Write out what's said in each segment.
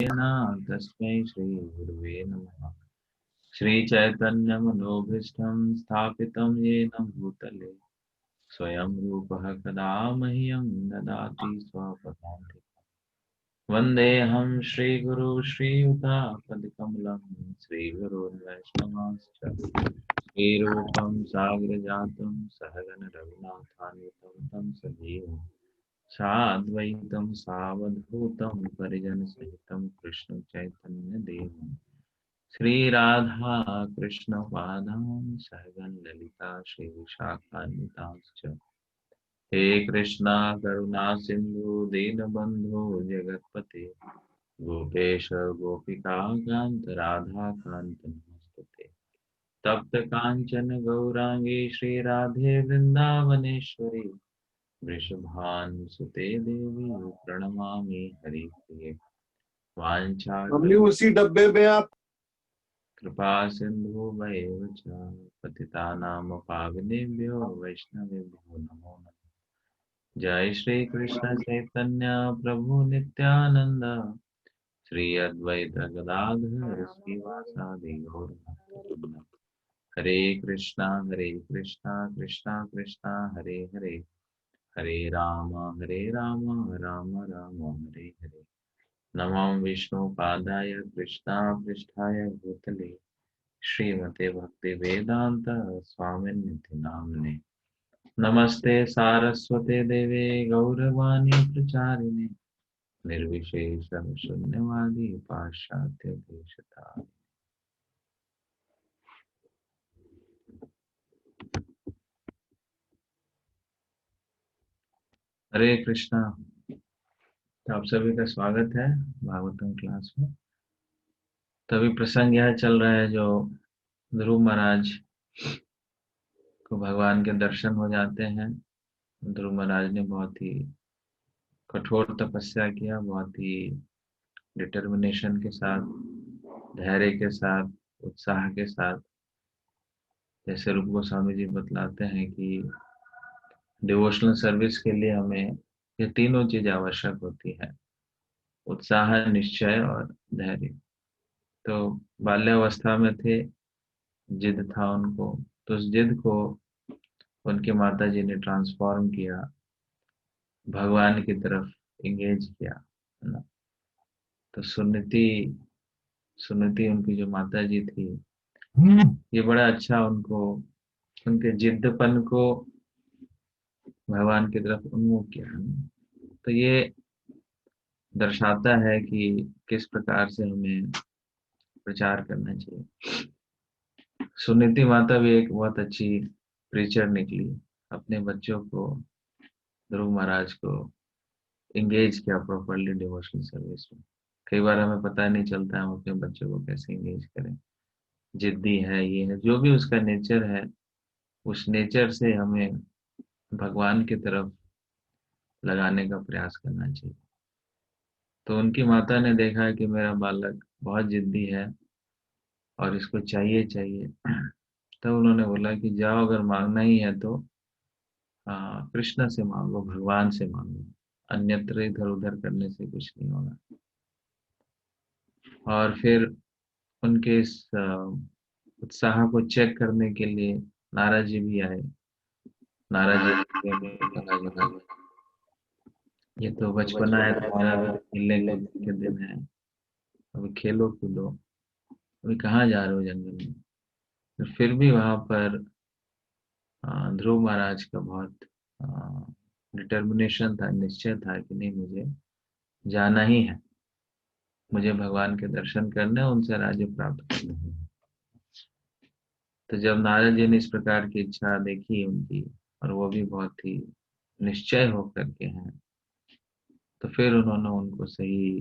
तस्मै श्री गुरुवे नमः। श्रीचैतन्यमनोभीष्टं स्थापितं येन भूतले स्वयं रूपः कदा मह्यं ददाति स्वपदान्तिकम्। वन्देऽहं श्रीगुरु श्रीयुतापदकमलं श्रीगुरुर्वैष्णवांश्च श्रीरूपं साग्रजातं सहगण रघुनाथान्वितं तं सजीवम् साद्वैतं सावधूतं परिजनसहितं कृष्ण चैतन्य देवं श्री राधा कृष्ण पादां सहगण ललिता श्री विशाखान्वितांश्च हे कृष्णा करुणा सिंधु दीनबंधु जगतपते गोपेश गोपिका कांत राधा कांत नमस्तुते तप्त कांचन गौरांगी श्री राधे वृंदावनेश्वरी वृषभानुसुते देवी प्रणमामि हरिप्रिये वाञ्छा बबली उसी डब्बे में आप कृपा सिन्धुभैव च पतितानां पावनेभ्यो वैष्णवेभ्यो नमो नमः। जय श्री कृष्ण चैतन्य प्रभु नित्यानंद श्री अद्वैत गदाधर श्रीवासादि गौर भक्तवृंद। हरे कृष्णा कृष्णा कृष्णा हरे हरे हरे राम राम राम हरे हरे। नमो विष्णुपादाय कृष्णा पृष्ठाय भूतले श्रीमते भक्ति वेदांत स्वामिनिति नामने। नमस्ते सारस्वते देवे गौरवाणी प्रचारिणे निर्विशेष शून्यवादी पाश्चात्य देशता। हरे कृष्णा। तो आप सभी का स्वागत है भागवतम क्लास में। तभी प्रसंग यह चल रहा है जो ध्रुव महाराज को भगवान के दर्शन हो जाते हैं। ध्रुव महाराज ने बहुत ही कठोर तपस्या किया, बहुत ही डिटर्मिनेशन के साथ, धैर्य के साथ, उत्साह के साथ। जैसे रूप गोस्वामी जी बतलाते हैं कि डिवोशनल सर्विस के लिए हमें ये तीनों चीज आवश्यक होती है, उत्साह, निश्चय और धैर्य। तो बाल्यावस्था में थे, जिद था उनको, तो उस जिद को उनके माता जी ने ट्रांसफॉर्म किया, भगवान की तरफ इंगेज किया, है ना। तो सुनीति सुनीति उनकी जो माता जी थी, ये बड़ा अच्छा उनको, उनके जिद्दपन को भगवान की तरफ उन्मुख किया, है ना। तो ये दर्शाता है कि किस प्रकार से हमें प्रचार करना चाहिए। सुनीति माता भी एक बहुत अच्छी प्रीचर निकली, अपने बच्चों को, ध्रुव महाराज को इंगेज किया प्रॉपरली डिवोशनल सर्विस में। कई बार हमें पता नहीं चलता हम अपने बच्चों को कैसे इंगेज करें। जिद्दी है, ये है, जो भी उसका नेचर है, उस नेचर से हमें भगवान की तरफ लगाने का प्रयास करना चाहिए। तो उनकी माता ने देखा कि मेरा बालक बहुत जिद्दी है और इसको चाहिए चाहिए। तब उन्होंने बोला कि जाओ, अगर मांगना ही है तो कृष्ण से मांगो, भगवान से मांगो, अन्यत्र इधर उधर करने से कुछ नहीं होगा। और फिर उनके इस उत्साह को चेक करने के लिए नारद जी भी आए। नारद जी ने कहा कि ये तो बचपना है तुम्हारा, अभी तो खेलने कूदने के दिन है, अभी खेलो कूदो, अभी कहाँ जा रहे हो जंगल में। तो फिर भी वहां पर ध्रुव महाराज का बहुत डिटर्मिनेशन था, निश्चय था कि नहीं, मुझे जाना ही है, मुझे भगवान के दर्शन करने, उनसे राज्य प्राप्त करना है। तो जब नारद जी ने इस प्रकार की इच्छा देखी उनकी, और वो भी बहुत ही निश्चय होकर के हैं, तो फिर उन्होंने उनको सही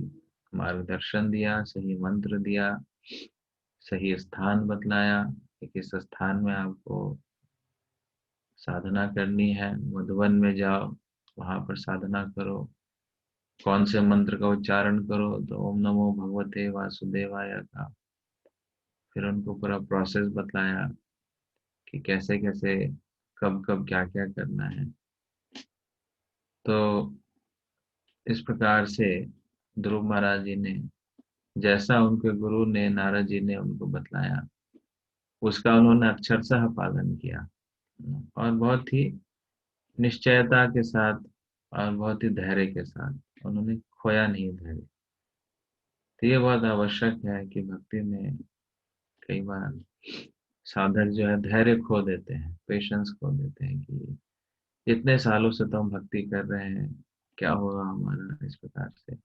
मार्गदर्शन दिया, सही मंत्र दिया, सही स्थान बतलाया कि किस स्थान में आपको साधना करनी है। मधुवन में जाओ, वहां पर साधना करो, कौन से मंत्र का उच्चारण करो, तो ओम नमो भगवते वासुदेवाय का। फिर उनको पूरा प्रोसेस बताया कि कैसे कैसे, कब कब क्या क्या करना है। तो इस प्रकार से ध्रुव महाराज जी ने जैसा उनके गुरु ने, नारद जी ने उनको बतलाया, उसका उन्होंने अक्षरशः पालन किया और बहुत ही निश्चयता के साथ और बहुत ही धैर्य के साथ उन्होंने खोया नहीं धैर्य। तो ये बहुत आवश्यक है कि भक्ति में कई बार साधक जो है धैर्य खो देते हैं, पेशेंस खो देते हैं कि इतने सालों से तो हम भक्ति कर रहे हैं, क्या होगा हमारा इस प्रकार से।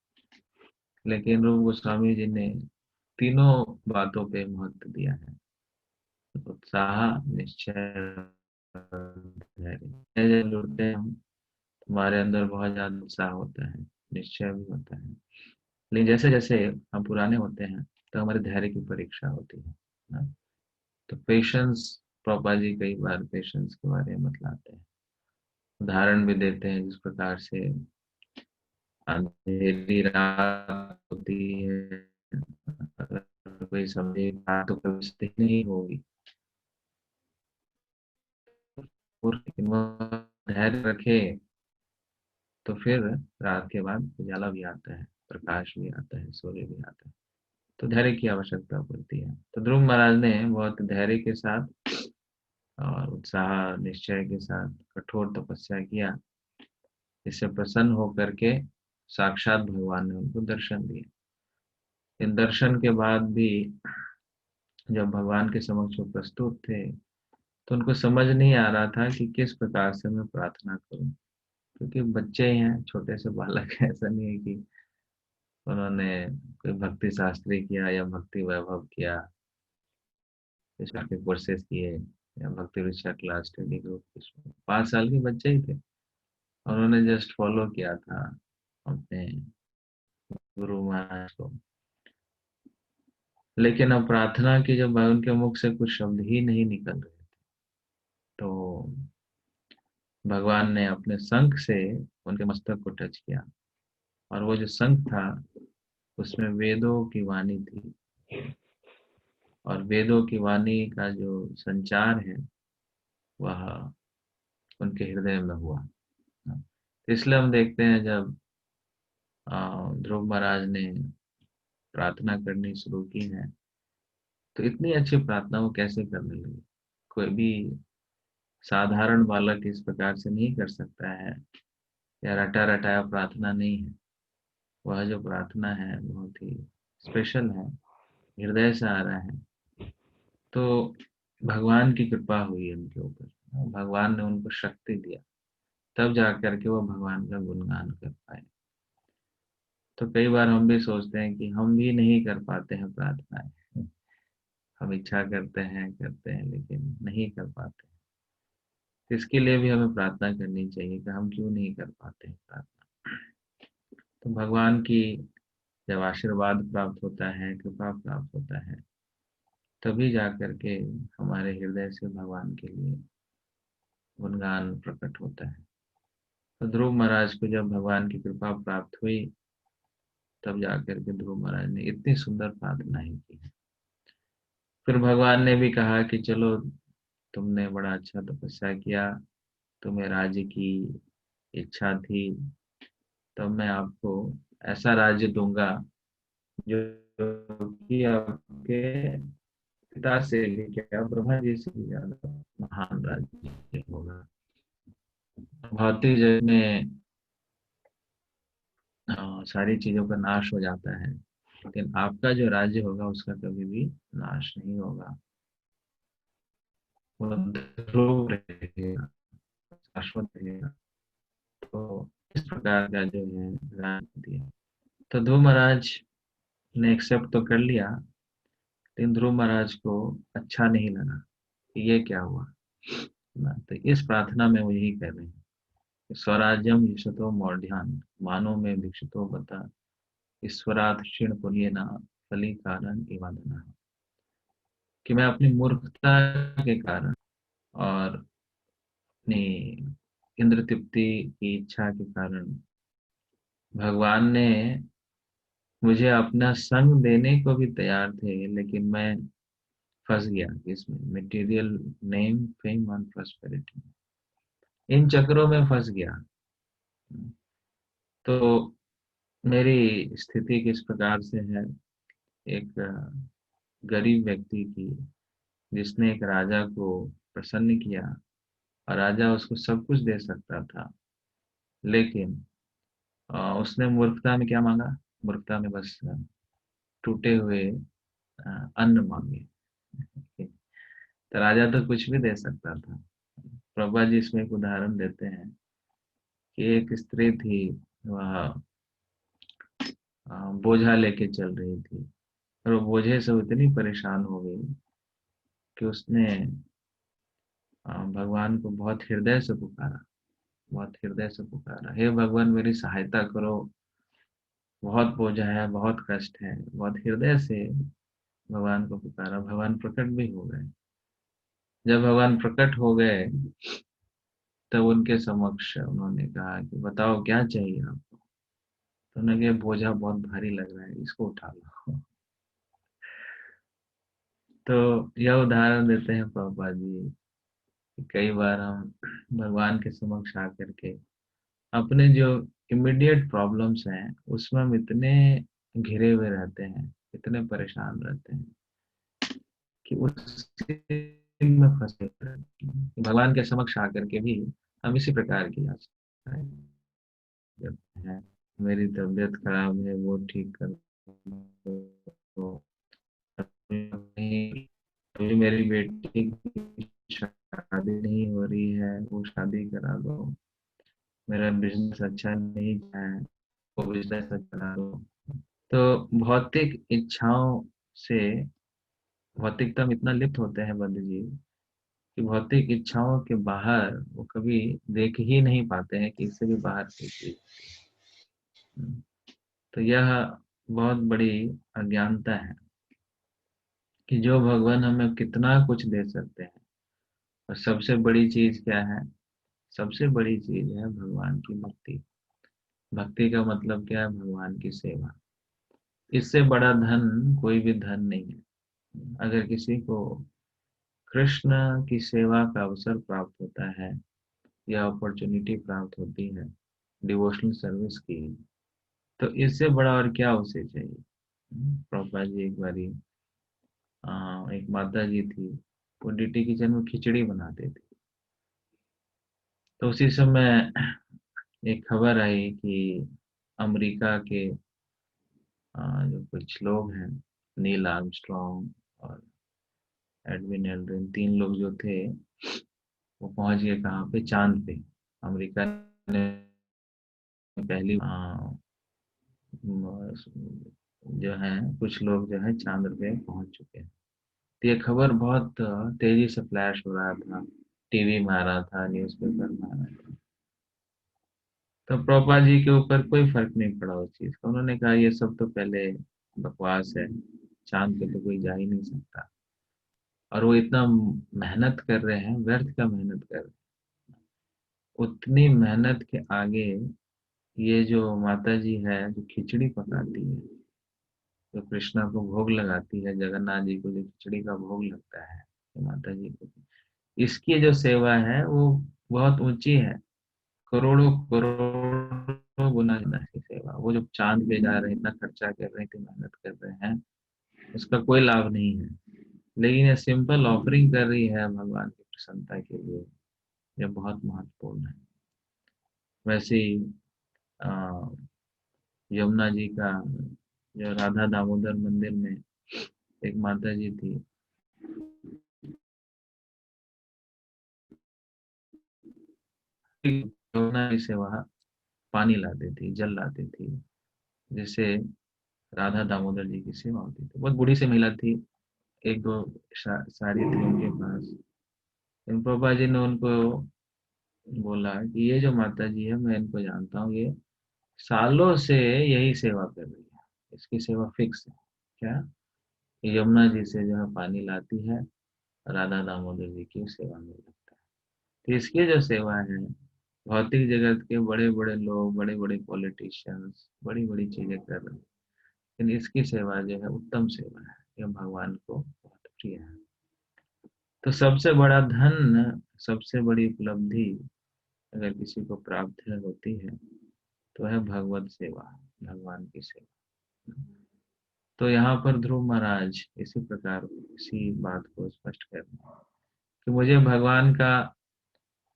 लेकिन रूप गोस्वामी जी ने तीनों बातों पे महत्व दिया है, उत्साह, निश्चय, धैर्य। जब जुड़ते हैं हम, हमारे अंदर बहुत ज्यादा उत्साह होता है, निश्चय भी होता है। लेकिन जैसे जैसे हम पुराने होते हैं तो हमारे धैर्य की परीक्षा होती है ना? तो पेशेंस, पापा जी कई बार पेशेंस के बारे में बतलाते हैं, उदाहरण भी देते हैं जिस प्रकार से अंधेरी रात होती है, अगर कोई समझे रात तो कभी स्थिर नहीं होगी, और लेकिन वह धैर्य रखे तो फिर रात के बाद उजाला भी आता है, प्रकाश भी आता है, सूर्य भी आता है। तो धैर्य की आवश्यकता पड़ती है। तो ध्रुव महाराज ने बहुत धैर्य के साथ और उत्साह, निश्चय के साथ कठोर तपस्या किया। इससे प्रसन्न होकर के साक्षात भगवान ने उनको दर्शन दिए। इन दर्शन के बाद भी जब भगवान के समक्ष वो प्रस्तुत थे तो उनको समझ नहीं आ रहा था कि किस प्रकार से मैं प्रार्थना करूं, क्योंकि बच्चे ही हैं, छोटे से बालक हैं। ऐसा नहीं है कि उन्होंने कोई भक्ति शास्त्री किया या भक्ति वैभव किया, इस तरह के कोर्सेज किए या भक्ति विषय क्लास स्टडी ग्रुप। 5 साल के बच्चे ही थे, उन्होंने जस्ट फॉलो किया था अपने गुरु महाराज को। लेकिन अब प्रार्थना की जब उनके मुख से कुछ शब्द ही नहीं निकल रहे, तो भगवान ने अपने शंख से उनके मस्तक को टच किया, और वो जो शंख था उसमें वेदों की वाणी थी, और वेदों की वाणी का जो संचार है वह उनके हृदय में हुआ। तो इसलिए हम देखते हैं जब ध्रुव महाराज ने प्रार्थना करनी शुरू की है तो इतनी अच्छी प्रार्थना वो कैसे करने लगे। कोई भी साधारण बालक इस प्रकार से नहीं कर सकता है, या रटा रटाया प्रार्थना नहीं है। वह जो प्रार्थना है बहुत ही स्पेशल है, हृदय से आ रहा है। तो भगवान की कृपा हुई उनके ऊपर, भगवान ने उनको शक्ति दिया, तब जा करके वो भगवान का गुणगान कर पाए। तो कई बार हम भी सोचते हैं कि हम भी नहीं कर पाते हैं प्रार्थनाएं, हम इच्छा करते हैं लेकिन नहीं कर पाते। तो इसके लिए भी हमें प्रार्थना करनी चाहिए कि हम क्यों नहीं कर पाते हैं प्रार्थना। तो भगवान की जब आशीर्वाद प्राप्त होता है, कृपा प्राप्त होता है, तभी जा करके हमारे हृदय से भगवान के लिए गुणगान प्रकट होता है। तो ध्रुव महाराज को जब भगवान की कृपा प्राप्त हुई, तब जाकर के ध्रुव महाराज ने इतनी सुंदर प्रार्थनाएं की। फिर भगवान ने भी कहा कि चलो, तुमने बड़ा अच्छा तपस्या किया, तुम्हें राज्य की इच्छा थी, तब मैं आपको ऐसा राज्य दूंगा जो कि आपके पिता से भी, क्या ब्रह्मा जी से भी ज्यादा महान राज्य होगा। भौतिक जगत में सारी चीजों का नाश हो जाता है, लेकिन आपका जो राज्य होगा उसका कभी भी नाश नहीं होगा, वो ध्रुव रहेगा, शाश्वत रहेगा। तो इस प्रकार का जो है ज्ञान दिया। तो ध्रुव महाराज ने एक्सेप्ट तो कर लिया, लेकिन ध्रुव महाराज को अच्छा नहीं लगा कि ये क्या हुआ ना। तो इस प्रार्थना में वो यही कर रहे हैं, स्वराज्यम ईशतो मौढ़्यान मानो में भिक्षतो बता, ईश्वरात क्षीण पुण्य न फली कारण इवादना। कि मैं अपनी मूर्खता के कारण और अपनी इंद्र तृप्ति की इच्छा के कारण भगवान ने मुझे अपना संग देने को भी तैयार थे, लेकिन मैं फंस गया इसमें, material name fame and prosperity, इन चक्रों में फंस गया। तो मेरी स्थिति किस प्रकार से है, एक गरीब व्यक्ति की, जिसने एक राजा को प्रसन्न किया, और राजा उसको सब कुछ दे सकता था, लेकिन उसने मूर्खता में क्या मांगा? मूर्खता में बस टूटे हुए अन्न मांगे। तो राजा तो कुछ भी दे सकता था। प्रभा जी इसमें एक उदाहरण देते हैं कि एक स्त्री थी, वह बोझा लेके चल रही थी, और वो बोझे से इतनी परेशान हो गई कि उसने भगवान को बहुत हृदय से पुकारा, बहुत हृदय से पुकारा, हे भगवान मेरी सहायता करो, बहुत बोझा है, बहुत कष्ट है। बहुत हृदय से भगवान को पुकारा, भगवान प्रकट भी हो गए। जब भगवान प्रकट हो गए, तब उनके समक्ष उन्होंने कहा कि बताओ क्या चाहिए आपको। तो उन्होंने कहा बोझा बहुत भारी लग रहा है, इसको उठा लो। तो यह उदाहरण देते हैं प्रभुपाद जी कि कई बार हम भगवान के समक्ष आकर के अपने जो इमीडिएट प्रॉब्लम्स हैं उसमें हम इतने घिरे हुए रहते हैं, इतने परेशान रहते हैं कि उसी में फंसे रहते हैं। भगवान के समक्ष आकर के भी हम इसी प्रकार की आशाएं करते हैं, मेरी तबीयत खराब है वो ठीक कर दो, अभी अभी मेरी बेटी की शादी नहीं हो रही है, वो शादी करा दो, मेरा बिजनेस अच्छा नहीं है, वो बिजनेस अच्छा करा दो। तो भौतिक इच्छाओं से भौतिकता में इतना लिप्त होते हैं बंधु जी कि भौतिक इच्छाओं के बाहर वो कभी देख ही नहीं पाते हैं कि इससे भी बाहर की चीज। तो यह बहुत बड़ी अज्ञानता है कि जो भगवान हमें कितना कुछ दे सकते हैं, और सबसे बड़ी चीज क्या है? सबसे बड़ी चीज है भगवान की भक्ति। भक्ति का मतलब क्या है? भगवान की सेवा। इससे बड़ा धन कोई भी धन नहीं है। अगर किसी को कृष्ण की सेवा का अवसर प्राप्त होता है या अपॉर्चुनिटी प्राप्त होती है डिवोशनल सर्विस की, तो इससे बड़ा और क्या उसे चाहिए। प्रभुपाद जी एक बारी एक माता जी थी, वो डीटी किचन में खिचड़ी बनाते थे। तो उसी समय एक खबर आई कि अमेरिका के जो कुछ लोग हैं, नील आर्मस्ट्रॉन्ग और एडविन एल्ड्रिन, तीन लोग जो थे, वो पहुंच गए कहाँ पे? चांद पे। अमेरिका ने पहली जो है कुछ लोग जो है चांद पे पहुंच चुके हैं। तो ये खबर बहुत तेजी से फ्लैश हो रहा था, टीवी में आ रहा था, न्यूज़पेपर में आ रहा था। तो प्रभुपाद जी के ऊपर कोई फर्क नहीं पड़ा उस चीज का। उन्होंने कहा ये सब तो पहले बकवास है, चांद पे तो कोई जा ही नहीं सकता, और वो इतना मेहनत कर रहे हैं, व्यर्थ का मेहनत कर रहे हैं। उतनी मेहनत के आगे ये जो माता जी है जो खिचड़ी पकाती है, जो कृष्णा को भोग लगाती है, जगन्नाथ जी को जो खिचड़ी का भोग लगता है, तो माता जी को, इसकी जो सेवा है वो बहुत ऊंची है। करोड़ों करोड़ों गुना ज्यादा है सेवा। वो जो चांद पे जा रहे हैं, इतना खर्चा कर रहे हैं, इतनी मेहनत कर रहे हैं, उसका कोई लाभ नहीं है। लेकिन ये सिंपल ऑफरिंग कर रही है भगवान की प्रसन्नता के लिए, यह बहुत महत्वपूर्ण है। वैसे ही अ, यमुना जी का जो राधा दामोदर मंदिर में एक माता जी थी, यमुना जी से वहाँ पानी लाती थी, जल लाती थी, जिससे राधा दामोदर जी की सेवा होती थी। बहुत बूढ़ी सी महिला थी, एक दो साड़ी थी उनके पास। लेकिन प्रभा जी ने उनको बोला कि ये जो माता जी है, मैं इनको जानता हूँ, ये सालों से यही सेवा कर रही है, इसकी सेवा फिक्स है। क्या? ये यमुना जी से जो है पानी लाती है, राधा दामोदर जी की सेवा में लगता है। तो इसकी जो सेवा है, भौतिक जगत के बड़े बड़े लोग, बड़े बड़े पॉलिटिशियंस बड़ी बड़ी चीजें कर रहे हैं, लेकिन इसकी सेवा जो है उत्तम सेवा है, यह भगवान को बहुत प्रिय है। तो सबसे बड़ा धन, सबसे बड़ी उपलब्धि अगर किसी को प्राप्त होती है, तो है भगवत सेवा, भगवान की सेवा। तो यहाँ पर ध्रुव महाराज इसी प्रकार इसी बात को स्पष्ट कर रहे हैं कि मुझे भगवान का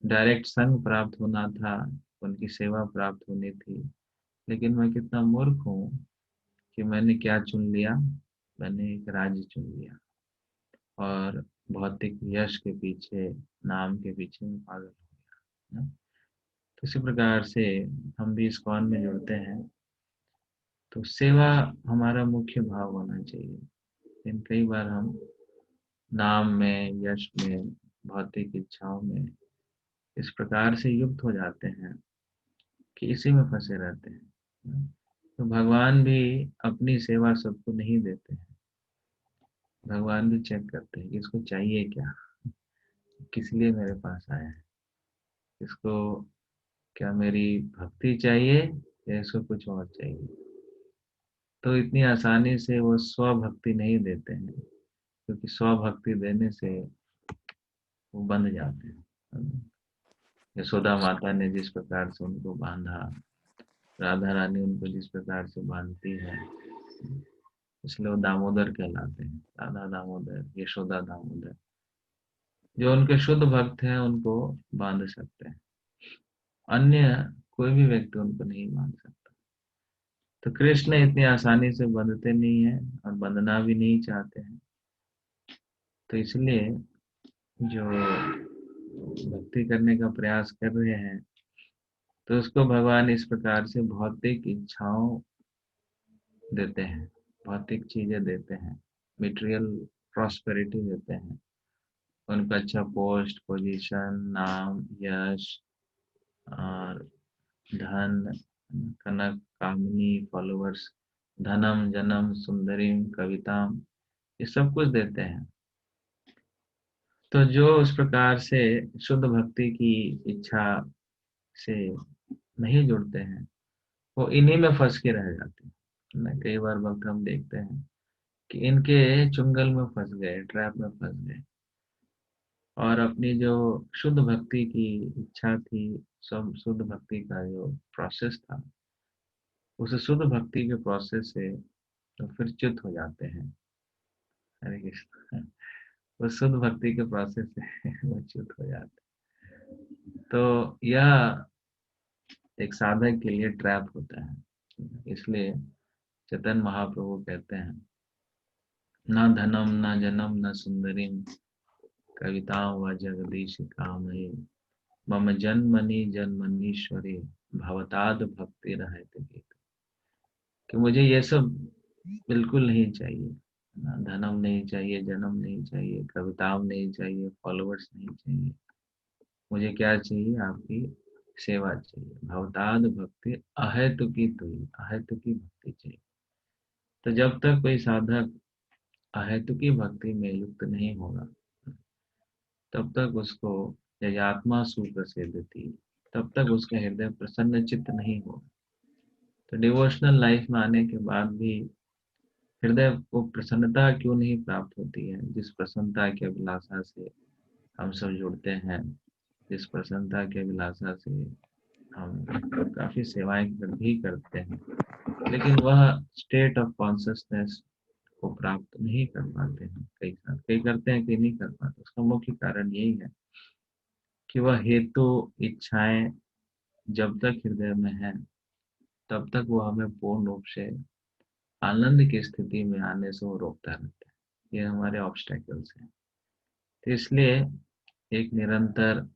डायरेक्ट संग प्राप्त होना था, उनकी सेवा प्राप्त होनी थी, लेकिन मैं कितना मूर्ख हूँ कि मैंने क्या चुन लिया, मैंने एक राज्य चुन लिया और भौतिक यश के पीछे, नाम के पीछे मैं पागल हो गया। तो इसी प्रकार से हम भी इस्कॉन में जुड़ते हैं तो सेवा हमारा मुख्य भाव होना चाहिए। लेकिन कई बार हम नाम में, यश में, भौतिक इच्छाओं में इस प्रकार से युक्त हो जाते हैं कि इसी में फंसे रहते हैं। तो भगवान भी अपनी सेवा सबको नहीं देते हैं। भगवान भी चेक करते हैं कि इसको चाहिए क्या, किस लिए मेरे पास आया है, इसको क्या मेरी भक्ति चाहिए या इसको कुछ और चाहिए। तो इतनी आसानी से वो स्वभक्ति नहीं देते हैं, क्योंकि स्वभक्ति देने से वो बंध जाते हैं। यशोदा माता ने जिस प्रकार से उनको बांधा, राधा रानी उनको जिस प्रकार से बांधती है, इसलिए वो दामोदर कहलाते हैं। राधा दामोदर, यशोदा दामोदर। जो उनके शुद्ध भक्त हैं उनको बांध सकते हैं, अन्य कोई भी व्यक्ति उनको नहीं बांध सकता। तो कृष्ण इतनी आसानी से बंधते नहीं है और बंधना भी नहीं चाहते हैं। तो इसलिए जो भक्ति करने का प्रयास कर रहे हैं तो उसको भगवान इस प्रकार से भौतिक इच्छाओं देते हैं, भौतिक चीजें देते हैं, मटेरियल प्रॉस्पेरिटी देते हैं, उनको अच्छा पोस्ट, पोजीशन, नाम, यश और धन, कनक, कामनी, फॉलोअर्स, धनम, जन्म, सुंदरीम, कविताम, ये सब कुछ देते हैं। तो जो उस प्रकार से शुद्ध भक्ति की इच्छा से नहीं जुड़ते हैं वो इन्हीं में फंस के रह जाते हैं ना। कई बार वक्त हम देखते हैं कि इनके चुंगल में फंस गए, ट्रैप में फंस गए और अपनी जो शुद्ध भक्ति की इच्छा थी, सब शुद्ध भक्ति का जो प्रोसेस था, उस शुद्ध भक्ति के प्रोसेस से तो फिर च्युत हो जाते हैं। हरे कृष्ण। वो शुद्ध भक्ति के प्रोसेस से वो च्युत हो जाते हैं। तो यह एक साधक के लिए ट्रैप होता है। इसलिए चैतन्य महाप्रभु कहते हैं, न धनम न जनम न सुंदरीम कविताओं व जगदीश कामये मम जन्मनि जन्मनीश्वरे भवताद भक्ति रहते गीत। कि मुझे ये सब बिल्कुल नहीं चाहिए, ना धनम नहीं चाहिए, जन्म नहीं चाहिए, कविताओं नहीं चाहिए, फॉलोअर्स नहीं चाहिए। मुझे क्या चाहिए? आपकी सेवा चाहिए। भवताद भक्ति अहेतुकी तुई, अहेतुकी भक्ति चाहिए। तो जब तक कोई साधक अहेतुकी भक्ति में युक्त नहीं होगा तब तक उसको यजात्मा सुप्रसिद्धि, तब तक उसका हृदय प्रसन्न चित्त नहीं होगा। तो डिवोशनल लाइफ में आने के बाद भी हृदय को प्रसन्नता क्यों नहीं प्राप्त होती है? जिस प्रसन्नता की अभिलाषा से हम सब जुड़ते हैं, जिस प्रसन्नता की अभिलाषा से हम काफी सेवाएं भी करते हैं, लेकिन वह स्टेट ऑफ कॉन्सियसनेस को प्राप्त नहीं कर पाते हैं। कई करते हैं, कई नहीं कर पाते। उसका मुख्य कारण यही है कि वह हेतु, इच्छाएं जब तक हृदय में है तब तक वो हमें पूर्ण रूप से आनंद की स्थिति में आने से वो रोकता रहता है। ये हमारे ऑब्स्टेकल्स हैं। तो इसलिए एक निरंतर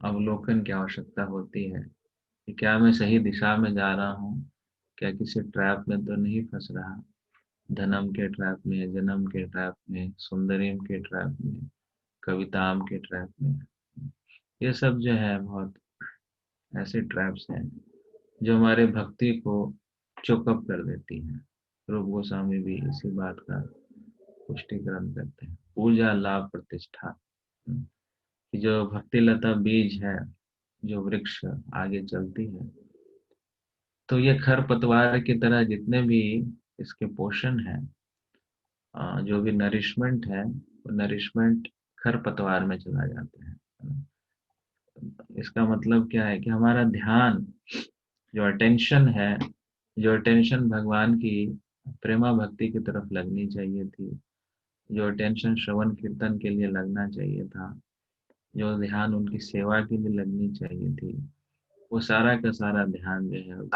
अवलोकन की आवश्यकता होती है कि क्या मैं सही दिशा में जा रहा हूँ, क्या किसी ट्रैप में तो नहीं फंस रहा, धनम के ट्रैप में, जन्म के ट्रैप में, सुंदरीम के ट्रैप में, कविताम के ट्रैप में। ये सब जो है बहुत ऐसे ट्रैप्स हैं जो हमारे भक्ति को चोकअप कर देती हैं। रूप गोस्वामी भी इसी बात का पुष्टिकरण करते हैं। पूजा, लाभ, प्रतिष्ठा, कि जो भक्ति लता बीज है, जो वृक्ष आगे चलती है, तो ये खर पतवार की तरह जितने भी इसके पोषण है, जो भी नरिशमेंट है, वो नरिशमेंट खर पतवार में चला जाता है। इसका मतलब क्या है कि हमारा ध्यान, जो अटेंशन है, जो अटेंशन भगवान की प्रेमा भक्ति की तरफ लगनी चाहिए थी, जो अटेंशन श्रवण कीर्तन के लिए लगना चाहिए था, जो ध्यान उनकी सेवा के लिए लगनी चाहिए थी, वो सारा का सारा ध्यान जो है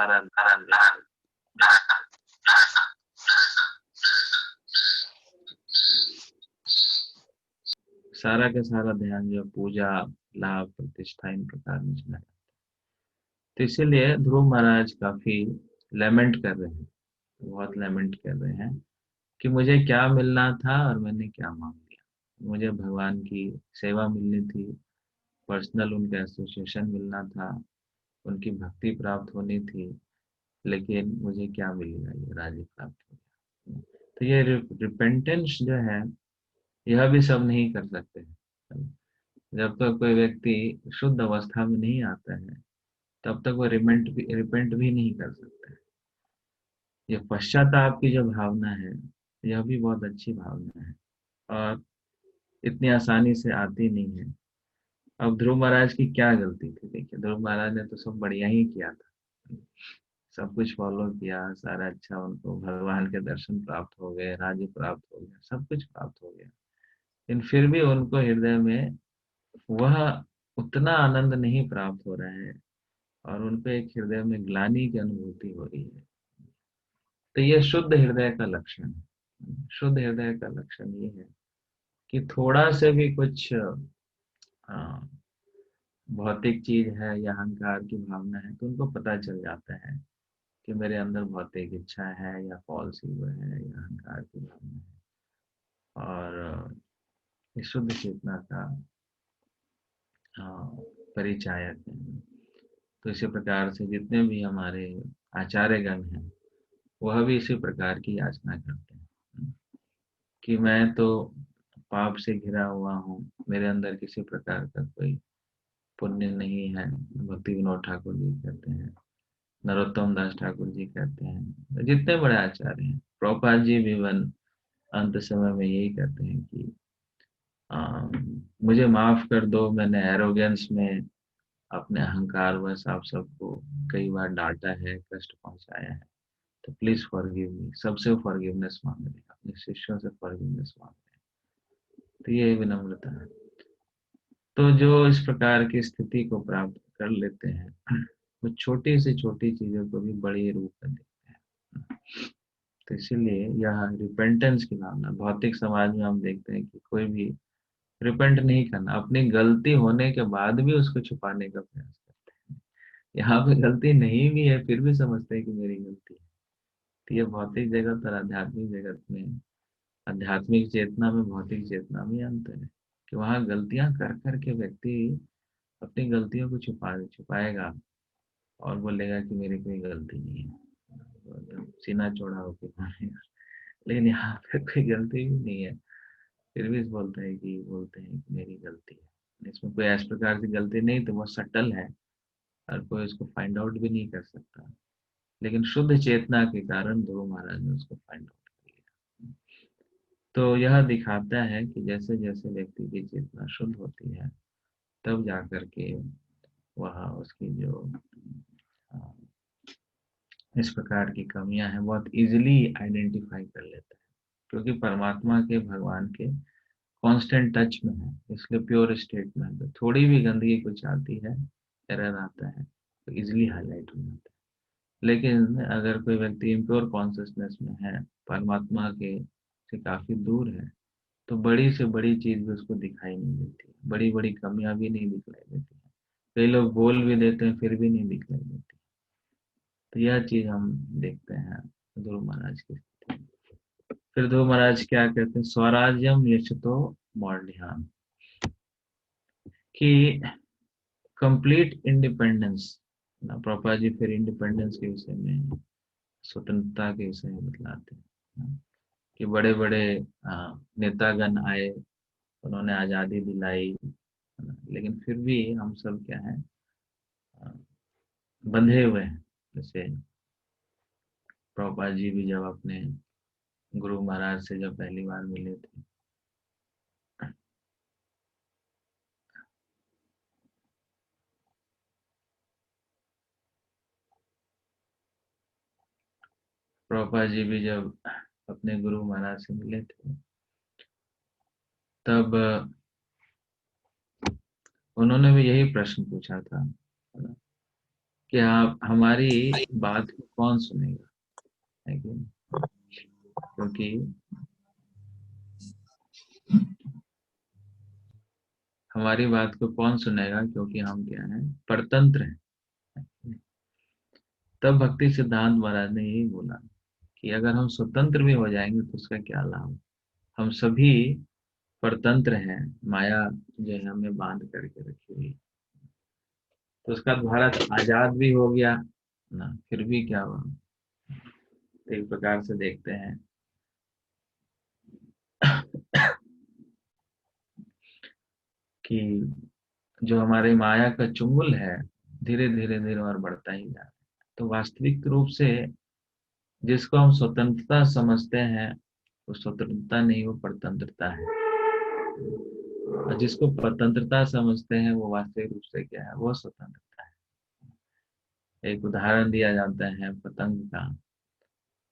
सारा का सारा ध्यान जो है पूजा, लाभ, प्रतिष्ठा, इन प्रकार में चला। तो इसीलिए ध्रुव महाराज काफी लेमेंट कर रहे हैं, बहुत लेमेंट कर रहे हैं कि मुझे क्या मिलना था और मैंने क्या मांग लिया। मुझे भगवान की सेवा मिलनी थी, पर्सनल उनका एसोसिएशन मिलना था, उनकी भक्ति प्राप्त होनी थी, लेकिन मुझे क्या मिल गया, ये राज्य प्राप्त हो गया। तो ये रिपेंटेंस जो है, यह भी सब नहीं कर सकते हैं। जब तक कोई व्यक्ति शुद्ध अवस्था में नहीं आता है, तब तक वो रिपेंट भी नहीं कर सकता है। ये पश्चाताप की जो भावना है, यह भी बहुत अच्छी भावना है और इतनी आसानी से आती नहीं है। अब ध्रुव महाराज की क्या गलती थी? देखिए, ध्रुव महाराज ने तो सब बढ़िया ही किया था, सब कुछ फॉलो किया, सारा अच्छा, उनको भगवान के दर्शन प्राप्त हो गए, राज्य प्राप्त हो गया, सब कुछ प्राप्त हो गया, लेकिन फिर भी उनको हृदय में वह उतना आनंद नहीं प्राप्त हो रहा है और उनको एक हृदय में ग्लानि की अनुभूति हो रही है। तो ये शुद्ध हृदय का लक्षण है। शुद्ध हृदय का लक्षण ये है कि थोड़ा से भी कुछ भौतिक चीज है या अहंकार की भावना है, तो उनको पता चल जाता है कि मेरे अंदर भौतिक इच्छा है या फॉल्स ईगो है या अहंकार की भावना है। और इस शुद्ध चेतना का परिचायक है। तो इसी प्रकार से जितने भी हमारे आचार्यगण हैं, वह भी इसी प्रकार की याचना करते हैं कि मैं तो पाप से घिरा हुआ हूँ, मेरे अंदर किसी प्रकार का कोई पुण्य नहीं है। भक्ति विनोद ठाकुर जी कहते हैं, नरोत्तम दास ठाकुर जी कहते हैं, जितने बड़े आचार्य हैं, प्रभुपाद जी भी वन अंत समय में यही कहते हैं कि मुझे माफ कर दो, मैंने एरोगेंस में अपने अहंकार वश आप सबको कई बार डांटा है, कष्ट पहुंचाया है, तो प्लीज फॉरगिव मी। सबसे फॉरगिवनेस मांग रहे हैं, अपने शिष्यों से फॉरगिवनेस मांग रहे हैं। तो ये विनम्रता है। तो जो इस प्रकार की स्थिति को प्राप्त कर लेते हैं, वो छोटी से छोटी चीजों को भी बड़ी रूप में देखते हैं। तो इसीलिए यह रिपेंटेंस की भावना, भौतिक समाज में हम देखते हैं कि कोई भी रिपेंट नहीं करना, अपनी गलती होने के बाद भी उसको छुपाने का प्रयास करते हैं। यहाँ पे गलती नहीं भी है, फिर भी समझते हैं कि मेरी गलती है। तो ये भौतिक जगत और आध्यात्मिक जगत में, आध्यात्मिक चेतना में भौतिक चेतना में अंतर है कि वहाँ गलतियां कर करके व्यक्ति अपनी गलतियों को छुपाएगा और बोलेगा कि मेरी कोई गलती नहीं है, तो सीना चौड़ा होकर बोलेगा। लेकिन यहाँ पे कोई गलती भी नहीं है, फिर भी बोलते हैं कि मेरी गलती है। इसमें कोई इस प्रकार की गलती नहीं, तो वो सटल है और कोई उसको फाइंड आउट भी नहीं कर सकता। लेकिन शुद्ध चेतना के कारण ध्रुव महाराज ने उसको फाइंड आउट कर लिया। तो यह दिखाता है कि जैसे जैसे व्यक्ति की चेतना शुद्ध होती है, तब जाकर के वह उसकी जो अ, इस प्रकार की कमियां हैं बहुत इजीली आइडेंटिफाई कर लेता है, क्योंकि परमात्मा के, भगवान के कांस्टेंट टच में है, इसलिए प्योर स्टेट में है। तो थोड़ी भी गंदगी कुछ आती है, एरर आता है, तो इजीली हाईलाइट हो जाता है। लेकिन अगर कोई व्यक्ति इम्प्योर कॉन्शियसनेस में है, परमात्मा के से काफी दूर है, तो बड़ी से बड़ी चीज भी उसको दिखाई नहीं देती, बड़ी बड़ी कमियां भी नहीं दिखलाई देती है। कई लोग बोल भी देते हैं, फिर भी नहीं दिखलाई देती। तो यह चीज हम देखते हैं ध्रुव महाराज की। फिर ध्रुव महाराज क्या कहते हैं, स्वराज्यम यशतो मौढ़्याम, कि कंप्लीट इंडिपेंडेंस। प्रभुपाद जी फिर इंडिपेंडेंस के विषय में, स्वतंत्रता के विषय में बतलाते हैं कि बड़े बड़े नेतागण आए, उन्होंने आजादी दिलाई, लेकिन फिर भी हम सब क्या है, अ, बंधे हुए हैं। जैसे प्रभुपाद जी भी जब अपने गुरु महाराज से जब पहली बार मिले थे, प्रभुपाद जी भी जब अपने गुरु महाराज से मिले थे, तब उन्होंने भी यही प्रश्न पूछा था, है ना, कि आप हमारी बात को कौन सुनेगा, है कि नहीं? क्योंकि हमारी बात को कौन सुनेगा, क्योंकि हम क्या है, परतंत्र हैं। तब भक्ति सिद्धांत महाराज ने यही बोला कि अगर हम स्वतंत्र भी हो जाएंगे तो उसका क्या लाभ। हम सभी परतंत्र हैं, माया जो है हमें बांध करके रखी हुई। तो उसका भारत आजाद भी हो गया ना, फिर भी क्या हुआ, एक प्रकार से देखते हैं कि जो हमारे माया का चुंगल है, धीरे धीरे धीरे और बढ़ता ही जा रहा है। तो वास्तविक रूप से जिसको हम स्वतंत्रता समझते हैं, वो स्वतंत्रता नहीं, वो परतंत्रता है। और जिसको परतंत्रता समझते हैं, वो वास्तविक रूप से क्या है, वो स्वतंत्रता है। एक उदाहरण दिया जाता है पतंग का,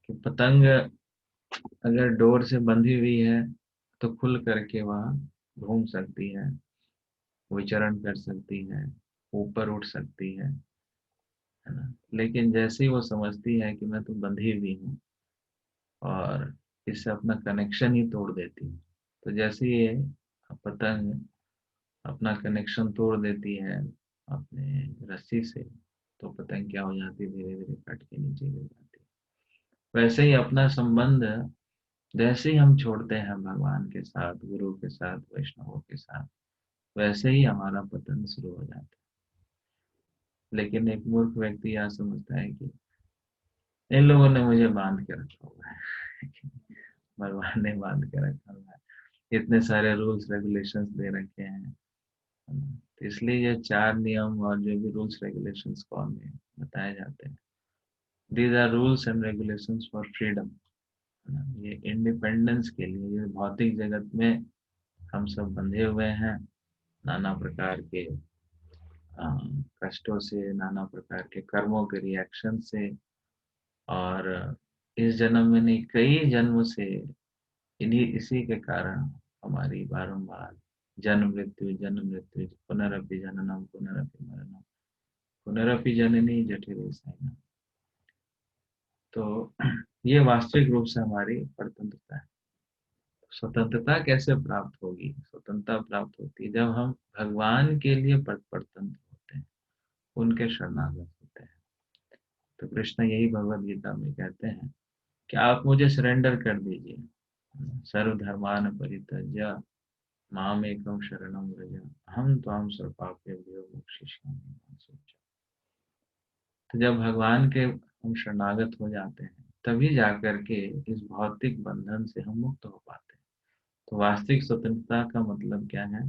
कि पतंग अगर डोर से बंधी हुई है तो खुल करके वह घूम सकती है, विचरण कर सकती है, ऊपर उठ सकती है ना। लेकिन जैसे ही वो समझती है कि मैं तो बंधी हुई हूँ, और इससे अपना कनेक्शन ही तोड़ देती है, तो जैसे ये पतंग अपना कनेक्शन तोड़ देती है अपने रस्सी से, तो पतंग क्या हो जाती है, धीरे धीरे कट के नीचे गिर जाती है। वैसे ही अपना संबंध जैसे ही हम छोड़ते हैं भगवान के साथ, गुरु के साथ, वैष्णवों के साथ, वैसे ही हमारा पतन शुरू हो जाता है। लेकिन एक मूर्ख व्यक्ति यह समझता है कि इन लोगों ने मुझे बांध के रखा हुआ है भगवान ने बांध के रखा हुआ है, इतने सारे रूल्स रेगुलेशंस दे रखे हैं। तो इसलिए ये 4 नियम और जो भी रूल्स रेगुलेशंस कौन में बताए जाते हैं, these are rules and regulations for freedom. ये इंडिपेंडेंस के लिए, ये भौतिक जगत में हम सब बंधे हुए हैं नाना प्रकार के कष्टों से, नाना प्रकार के कर्मों के रिएक्शन से, और इस जन्म में नहीं, कई जन्म से इन्हीं इसी के कारण हमारी बारंबार जन्म मृत्यु पुनरपि जननम पुनरपि मरणम पुनरपि जननी जठरे शयनम। तो ये वास्तविक रूप से हमारी स्वतंत्रता है। स्वतंत्रता कैसे प्राप्त होगी? स्वतंत्रता प्राप्त होती है जब हम भगवान के लिए परतंत्र होते हैं, उनके शरणागत होते हैं। तो कृष्ण यही भगवत गीता में कहते हैं कि आप मुझे सरेंडर कर दीजिए, सर्वधर्मान परित्यज्य माम एकम शरणम व्रज हम त्वां सर्वपापेभ्यो मोक्षयिष्यामि। तो जब भगवान के हम शरणागत हो जाते हैं, तभी जाकर के इस भौतिक बंधन से हम मुक्त हो पाते हैं। तो वास्तविक स्वतंत्रता का मतलब क्या है?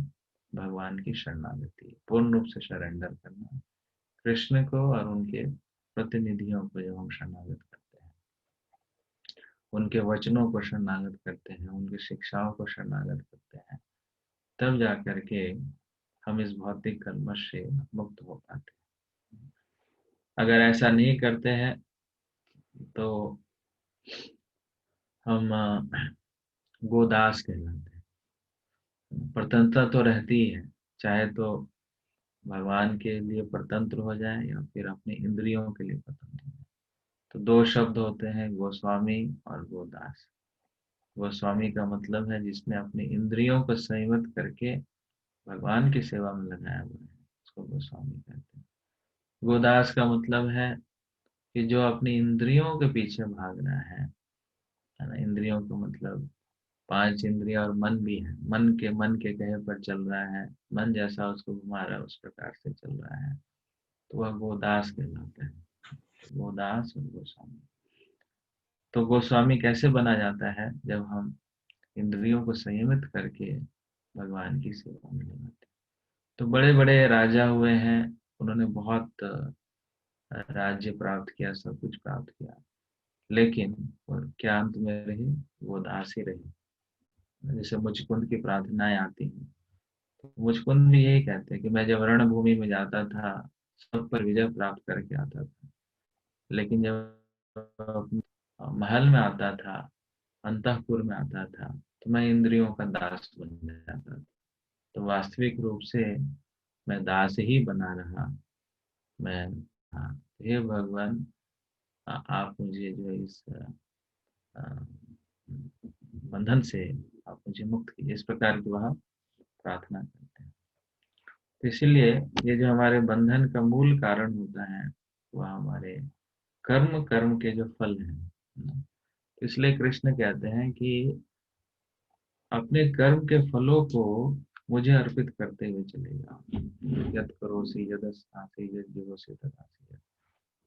भगवान की शरणागति, पूर्ण रूप से सरेंडर करना कृष्ण को, और उनके प्रतिनिधियों को जब हम शरणागत करते हैं, उनके वचनों को शरणागत करते हैं, उनकी शिक्षाओं को शरणागत करते हैं, तब जाकर के हम इस भौतिक कल्मश से मुक्त हो पाते हैं। अगर ऐसा नहीं करते हैं तो हम गोदास कहलाते हैं। स्वतंत्रता तो रहती ही है, चाहे तो भगवान के लिए स्वतंत्र हो जाए या फिर अपने इंद्रियों के लिए स्वतंत्र हो जाए। तो 2 शब्द होते हैं, गोस्वामी और गोदास। गोस्वामी का मतलब है जिसने अपनी इंद्रियों को संयमित करके भगवान की सेवा में लगाया हुआ है, उसको गोस्वामी कहते हैं। गोदास का मतलब है कि जो अपनी इंद्रियों के पीछे भाग रहा है ना। इंद्रियों का मतलब 5 इंद्रिया और मन भी है, मन के कहे पर चल रहा है, मन जैसा उसको घुमा रहा है उस प्रकार से चल रहा है, तो वह गोदास कहलाता है। गोदास और गोस्वामी। तो गोस्वामी कैसे बना जाता है? जब हम इंद्रियों को संयमित करके भगवान की सेवा में लगाते हैं। तो बड़े बड़े राजा हुए हैं, उन्होंने बहुत राज्य प्राप्त किया, सब कुछ प्राप्त किया, लेकिन वो क्या अंत में रहे? वो दास ही रहे। जैसे मुचकुंद की प्रार्थनाएं आती हैं, तो मुचकुंद भी यही कहते हैं कि मैं जब रणभूमि में जाता था, सब पर विजय प्राप्त करके आता था, लेकिन जब महल में आता था, अंतःपुर में आता था, तो मैं इंद्रियों का दास बन जाता था। तो वास्तविक रूप से मैं दास ही बना रहा। मैं, हाँ, हे भगवान, आप मुझे जो इस अ, बंधन से आप मुझे मुक्त कीजिए, इस प्रकार की वह प्रार्थना करते हैं। तो इसीलिए ये जो हमारे बंधन का मूल कारण होता है वह हमारे कर्म, कर्म के जो फल हैं, है ना? तो इसलिए कृष्ण कहते हैं कि अपने कर्म के फलों को मुझे अर्पित करते हुए चले जाओ। यत् करोसि यदस्नासि यज्जीवोसि तदासि।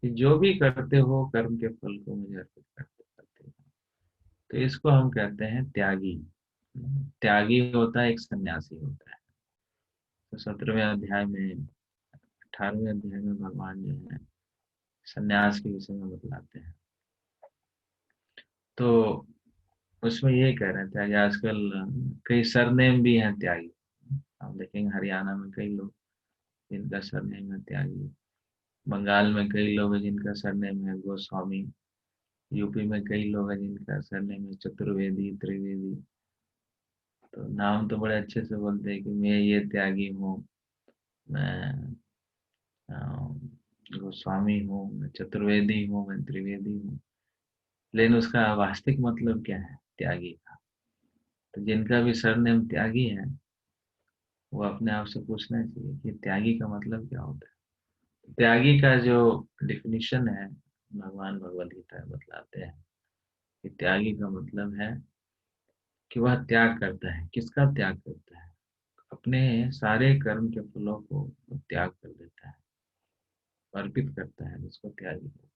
कि जो भी करते हो कर्म के फल को मुझे अर्पित करते करते हो। तो इसको हम कहते हैं त्यागी। त्यागी होता है एक सन्यासी होता है। तो 17वें अध्याय में, 18वें अध्याय में भगवान जो है सन्यास के विषय में बतलाते हैं। तो उसमें यही कह रहे थे कि आजकल कई सरनेम भी हैं त्यागी। आप देखेंगे हरियाणा में कई लोग जिनका सरनेम है त्यागी, बंगाल में कई लोग हैं जिनका सरनेम है गोस्वामी, यूपी में कई लोग हैं जिनका सरनेम है चतुर्वेदी, त्रिवेदी। तो नाम तो बड़े अच्छे से बोलते हैं कि मैं ये त्यागी हूँ, मैं अ, गोस्वामी हूँ, मैं चतुर्वेदी हूँ, मैं त्रिवेदी हूँ। लेकिन उसका वास्तविक मतलब क्या है त्यागी का? तो जिनका भी सरनेम त्यागी है वो अपने आप से पूछना चाहिए कि त्यागी का मतलब क्या होता है। त्यागी का जो डिफिनीशन है भगवान भगवद गीता में बतलाते हैं कि त्यागी का मतलब है कि वह त्याग करता है। किसका त्याग करता है? अपने सारे कर्म के फलों को वो त्याग कर देता है, अर्पित करता है, उसको त्यागी कहते हैं।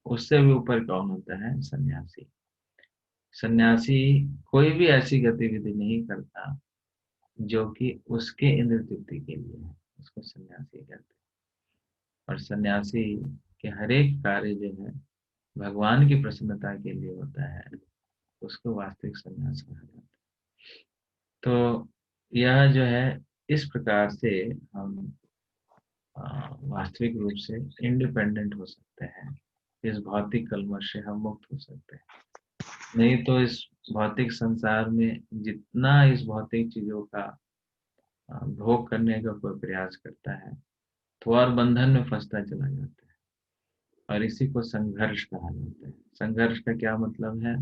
उससे भी ऊपर कौन होता है? सन्यासी। सन्यासी कोई भी ऐसी गतिविधि नहीं करता जो कि उसके इंद्र तृप्ति के लिए है, उसको सन्यासी कहते हैं। और सन्यासी के हर एक कार्य जो है भगवान की प्रसन्नता के लिए होता है, उसको वास्तविक सन्यास कहा जाता है। तो यह जो है इस प्रकार से हम वास्तविक रूप से इंडिपेंडेंट हो सकते हैं। इस भौतिक कलमश से हम मुक्त हो सकते हैं। नहीं तो इस भौतिक संसार में जितना इस भौतिक चीजों का भोग करने का कोई प्रयास करता है तो और बंधन में फंसता चला जाता है। और इसी को संघर्ष कहा जाता है। संघर्ष का क्या मतलब है?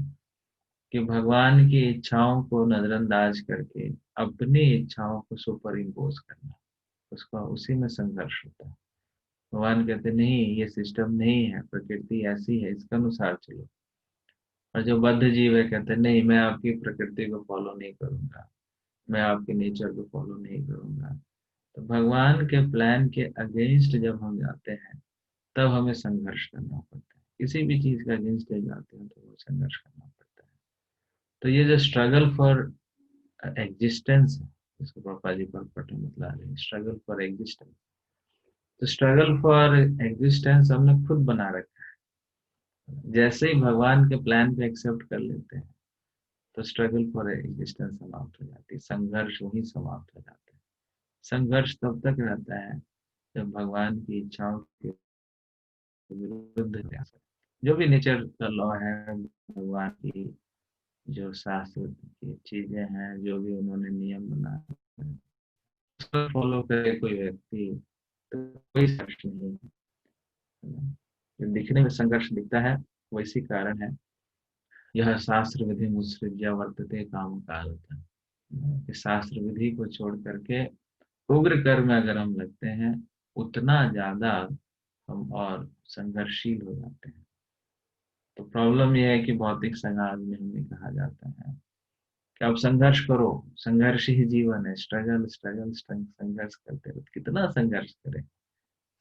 कि भगवान की इच्छाओं को नजरअंदाज करके अपनी इच्छाओं को सुपर इम्पोज करना, उसका उसी में संघर्ष होता है। भगवान कहते नहीं, ये सिस्टम नहीं है, प्रकृति ऐसी है, इसके अनुसार चलो। और जो बद्ध जीव है कहते नहीं, मैं आपकी प्रकृति को फॉलो नहीं करूंगा, मैं आपके नेचर को फॉलो नहीं करूंगा। तो भगवान के प्लान के अगेंस्ट जब हम जाते हैं तब हमें संघर्ष करना पड़ता है। किसी भी चीज का अगेंस्ट जब जाते हैं तो वो संघर्ष करना पड़ता है। तो ये जो स्ट्रगल फॉर एग्जिस्टेंस है, इसको पापा जी पर पटन बतला रहे हैं, स्ट्रगल फॉर एग्जिस्टेंस। तो स्ट्रगल फॉर एग्जिस्टेंस हमने खुद बना रखा है। जैसे ही भगवान के प्लान को एक्सेप्ट कर लेते हैं तो स्ट्रगल फॉर एग्जिस्टेंस समाप्त हो जाती है, संघर्ष वहीं समाप्त हो जाता है। संघर्ष तब तक रहता है जब भगवान की इच्छाओं के विरुद्ध प्रयास है। जो भी नेचर का लॉ है, भगवान की जो शास्त्र की चीजें हैं, जो भी उन्होंने नियम बनाए हैं, उसको फॉलो करे कोई व्यक्ति तो कोई संघर्ष नहीं है। जो दिखने में संघर्ष दिखता है वो इसी कारण है, यह शास्त्र विधि मुत्सृज्य वर्तते काम कालतः। कि शास्त्र विधि को छोड़ करके उग्र कर्म में अगर हम लगते हैं उतना ज्यादा हम और संघर्षशील हो जाते हैं। तो प्रॉब्लम यह है कि भौतिक समाज में हमें कहा जाता है कि आप संघर्ष करो, संघर्ष ही जीवन है, स्ट्रगल स्ट्रगल संघर्ष करते रहो। कितना संघर्ष करें?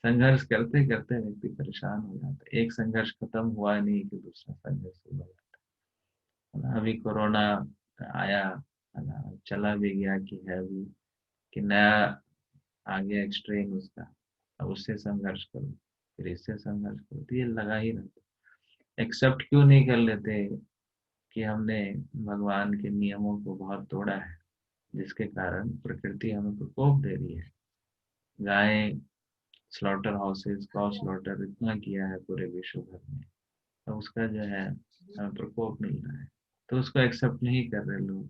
संघर्ष करते करते व्यक्ति परेशान हो जाता है। एक संघर्ष खत्म हुआ नहीं कि दूसरा संघर्ष शुरू हो जाता है ना। अभी कोरोना आया है ना, चला भी गया कि है भी, कि नया आ गया एक्सट्रीम उसका। अब उससे संघर्ष करो, फिर इससे संघर्ष करो, तो ये लगा ही रहता है। एक्सेप्ट क्यों नहीं कर लेते कि हमने भगवान के नियमों को बहुत तोड़ा है, जिसके कारण प्रकृति हमें प्रकोप दे रही है। गाय स्लॉटर हाउसेस, गौ स्लॉटर इतना किया है पूरे विश्व भर में, तो उसका जो है हमें प्रकोप मिल रहा है, तो उसको एक्सेप्ट नहीं कर रहे लोग।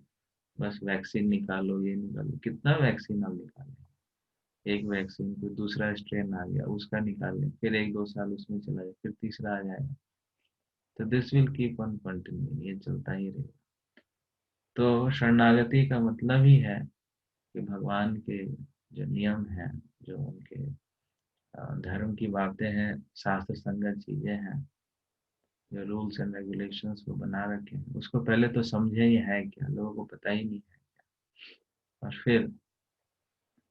बस वैक्सीन निकालो, ये निकालो, कितना वैक्सीन आप निकालें? एक वैक्सीन फिर दूसरा स्ट्रेन आ गया, उसका निकालें, फिर 1-2 साल उसमें चला जाए, फिर तीसरा आ जाएगा। तो this will keep on continue, ये चलता ही रहेगा। तो शरणागति का मतलब ही है कि भगवान के जो नियम हैं, जो उनके धर्म की बातें हैं, शास्त्र संगत चीजें हैं, जो रूल्स एंड रेगुलेशंस को बना रखे हैं, उसको पहले तो समझे ही है क्या, लोगों को पता ही नहीं है, और फिर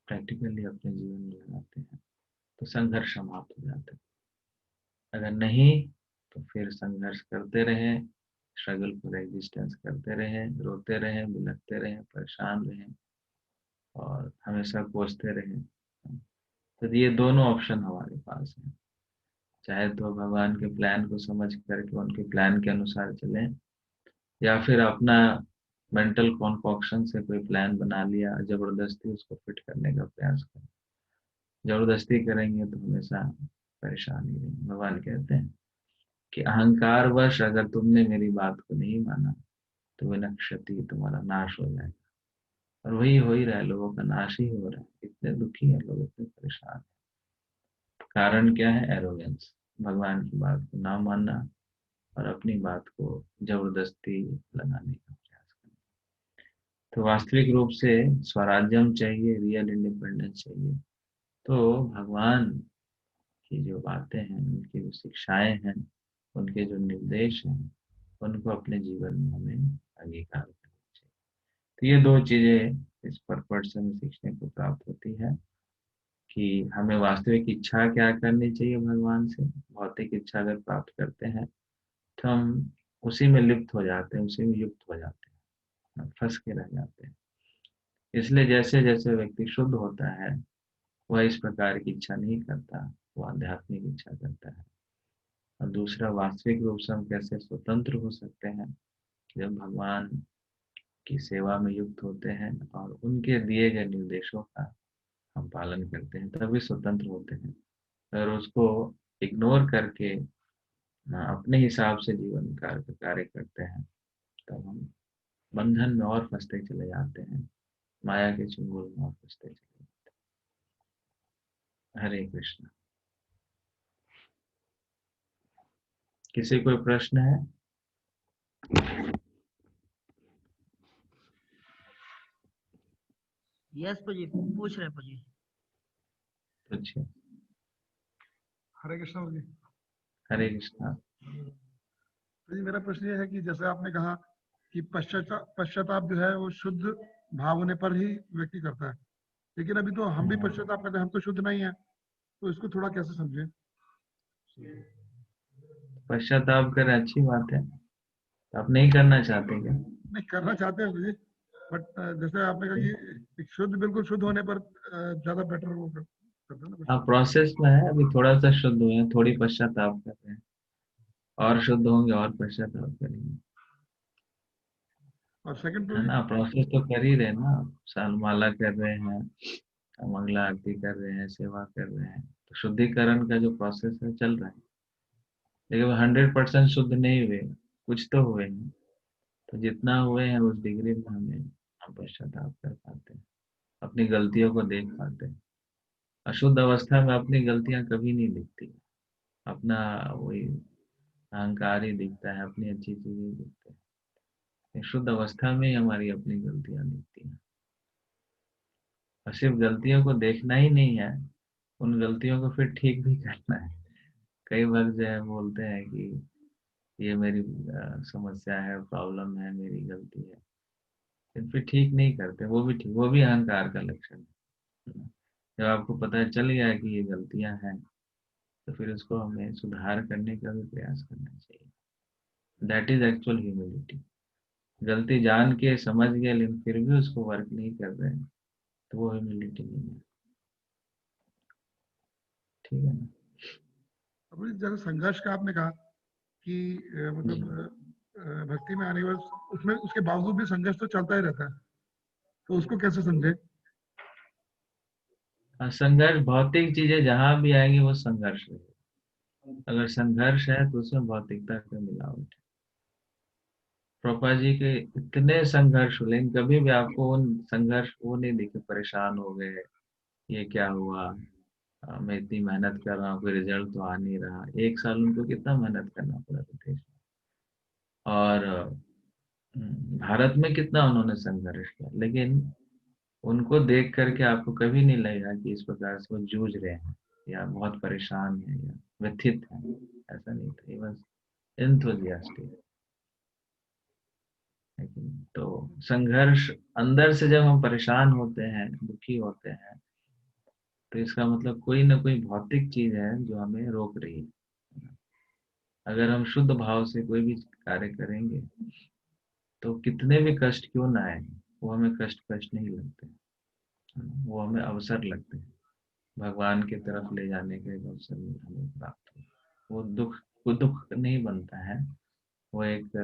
प्रैक्टिकली अपने जीवन में लगाते हैं तो संघर्ष समाप्त हो जाता है। अगर नहीं तो फिर संघर्ष करते रहें, स्ट्रगल फॉर एग्जिस्टेंस करते रहें, रोते रहें, बिलखते रहें, परेशान रहें, और हमेशा कोसते रहें। तो ये दोनों ऑप्शन हमारे पास हैं। चाहे तो भगवान के प्लान को समझ करके उनके प्लान के अनुसार चलें, या फिर अपना मेंटल कॉन्कॉक्शन से कोई प्लान बना लिया, जबरदस्ती उसको फिट करने का प्रयास करें। जबरदस्ती करेंगे तो हमेशा परेशानी रहेगी। भगवान कहते हैं कि अहंकार वश अगर तुमने मेरी बात को नहीं माना तो विनश्यति, तुम्हारा नाश हो जाएगा। और वही हो ही रहा है, लोगों का नाश ही हो रहा है। इतने दुखी है लोग, इतने परेशान हैं। कारण क्या है? एरोगेंस, भगवान की बात को ना मानना और अपनी बात को जबरदस्ती लगाने का प्रयास करना। तो वास्तविक रूप से स्वराज्यम चाहिए, रियल इंडिपेंडेंस चाहिए, तो भगवान की जो बातें हैं, उनकी जो शिक्षाएं हैं, उनके जो निर्देश हैं, उनको अपने जीवन में हमें अंगीकार करना चाहिए। तो ये दो चीजें इस पर्पट से हमें सीखने को प्राप्त होती है कि हमें वास्तविक इच्छा क्या करनी चाहिए भगवान से। भौतिक इच्छा अगर प्राप्त करते हैं तो हम उसी में लिप्त हो जाते हैं, उसी में युक्त हो जाते हैं, फंस के रह जाते हैं। इसलिए जैसे जैसे व्यक्ति शुद्ध होता है, वह इस प्रकार की इच्छा नहीं करता, वो आध्यात्मिक इच्छा करता है। और दूसरा, वास्तविक रूप से हम कैसे स्वतंत्र हो सकते हैं? जब भगवान की सेवा में युक्त होते हैं और उनके दिए गए निर्देशों का हम पालन करते हैं, तभी स्वतंत्र होते हैं। अगर उसको इग्नोर करके अपने हिसाब से जीवन कार्य करते हैं, तब हम बंधन में और फंसते चले जाते हैं, माया के चंगुल में और फंसते चले जाते हैं। हरे कृष्ण। किसी कोई प्रश्न है? यस जी, पूछ रहे हैं जी। अच्छा, हरे कृष्ण जी। हरे कृष्ण। तो जी मेरा प्रश्न ये है कि जैसे आपने कहा कि पश्चाताप जो है वो शुद्ध भाव होने पर ही व्यक्ति करता है, लेकिन अभी तो हम भी पश्चाताप करते हैं, हम तो शुद्ध नहीं है, तो इसको थोड़ा कैसे समझें? पश्चाताप करें, अच्छी बात है। आप नहीं करना चाहते क्या? नहीं करना चाहते हैं जी, बट जैसे आपने कहा कि शुद्ध, बिल्कुल शुद्ध होने पर ज्यादा बेटर वो करता है ना हाँ, पश्चाताप। प्रोसेस में है, अभी थोड़ा सा शुद्ध हुए हैं, थोड़ी पश्चाताप कर रहे हैं, और शुद्ध होंगे और पश्चाताप करेंगे, और सेकंड है ना। प्रोसेस तो कर ही रहे ना, सालमाला कर रहे हैं, मंगला आरती कर रहे हैं, सेवा कर रहे हैं, तो शुद्धिकरण का जो प्रोसेस है चल रहा है। लेकिन वो 100% शुद्ध नहीं हुए, कुछ तो हुए हैं। तो जितना हुए हैं उस डिग्री में हम पश्चाताप कर पाते हैं, अपनी गलतियों को देख पाते हैं। अशुद्ध अवस्था में अपनी गलतियां कभी नहीं दिखती, अपना वही अहंकार ही दिखता है, अपनी अच्छी चीजें दिखते हैं। शुद्ध अवस्था में ही हमारी अपनी गलतियां दिखती हैं। और सिर्फ गलतियों को देखना ही नहीं है, उन गलतियों को फिर ठीक भी करना है। कई बार जो है बोलते हैं कि ये मेरी समस्या है, प्रॉब्लम है, मेरी गलती है, लेकिन फिर ठीक नहीं करते। वो भी ठीक, वो भी अहंकार का लक्षण है। जब आपको पता चल गया कि ये गलतियां हैं, तो फिर उसको हमें सुधार करने का भी प्रयास करना चाहिए। That is actual humility. गलती जान के समझ गए लेकिन फिर भी उसको वर्क नहीं कर रहे हैं, तो वो ह्यूमिलिटी नहीं है। ठीक है ना? अब जैसे संघर्ष का आपने कहा कि जी। भक्ति में आने के बाद उसमें उसके बावजूद भी संघर्ष तो चलता ही रहता है, तो उसको कैसे समझे? संघर्ष, भौतिक चीजें जहां भी आएंगी वो संघर्ष रहेगा। अगर संघर्ष है तो उसमें भौतिकता का मिलावट है। प्रभुपाद जी के इतने संघर्ष हुए, लेकिन कभी भी आपको उन संघर्ष वो नहीं दिखे परेशान हो गए, ये क्या हुआ, मैं इतनी मेहनत कर रहा हूँ कोई रिजल्ट तो आ नहीं रहा। 1 साल उनको कितना मेहनत करना पड़ा था देश में। और भारत में कितना उन्होंने संघर्ष किया, लेकिन उनको देख करके आपको कभी नहीं लगेगा कि इस प्रकार से वो जूझ रहे हैं या बहुत परेशान है या व्यथित है। ऐसा नहीं था, ये बस एंथुसियास्टिक। तो संघर्ष अंदर से जब हम परेशान होते हैं, दुखी होते हैं, तो इसका मतलब कोई ना कोई भौतिक चीज है जो हमें रोक रही है। अगर हम शुद्ध भाव से कोई भी कार्य करेंगे तो कितने भी कष्ट क्यों ना आए, वो हमें कष्ट कष्ट नहीं लगते, वो हमें अवसर लगते हैं। भगवान की तरफ ले जाने का एक अवसर हमें प्राप्त हो। वो दुख नहीं बनता है, वो एक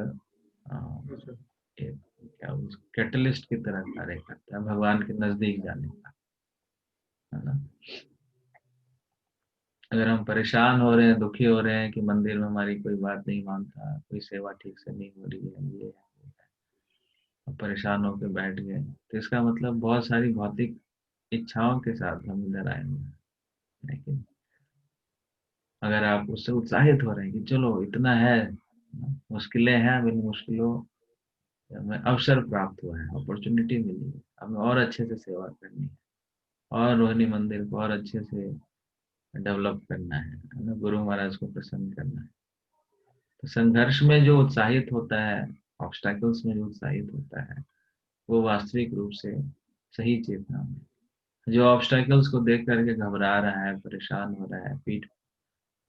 एक क्या कैटलिस्ट की तरह कार्य करता है भगवान के नजदीक जाने का, है ना। अगर हम परेशान हो रहे हैं, दुखी हो रहे हैं कि मंदिर में हमारी कोई बात नहीं मानता, कोई सेवा ठीक से नहीं हो रही है, ये है, वो है, और परेशान होकर बैठ गए, तो इसका मतलब बहुत सारी भौतिक इच्छाओं के साथ हम इधर आए हुए हैं। लेकिन अगर आप उससे उत्साहित हो रहे हैं कि चलो इतना है, मुश्किलें हैं, अब इन मुश्किलों में अवसर प्राप्त हुआ है, अपॉर्चुनिटी मिली है, हमें और अच्छे से सेवा करनी है, और रोहिणी मंदिर को और अच्छे से डेवलप करना है ना, गुरु महाराज को प्रसन्न करना है। तो संघर्ष में जो उत्साहित होता है, ऑब्स्टैकल्स में जो उत्साहित होता है, वो वास्तविक रूप से सही चेतना में। जो ऑब्स्टैकल्स को देख करके घबरा रहा है, परेशान हो रहा है, पीठ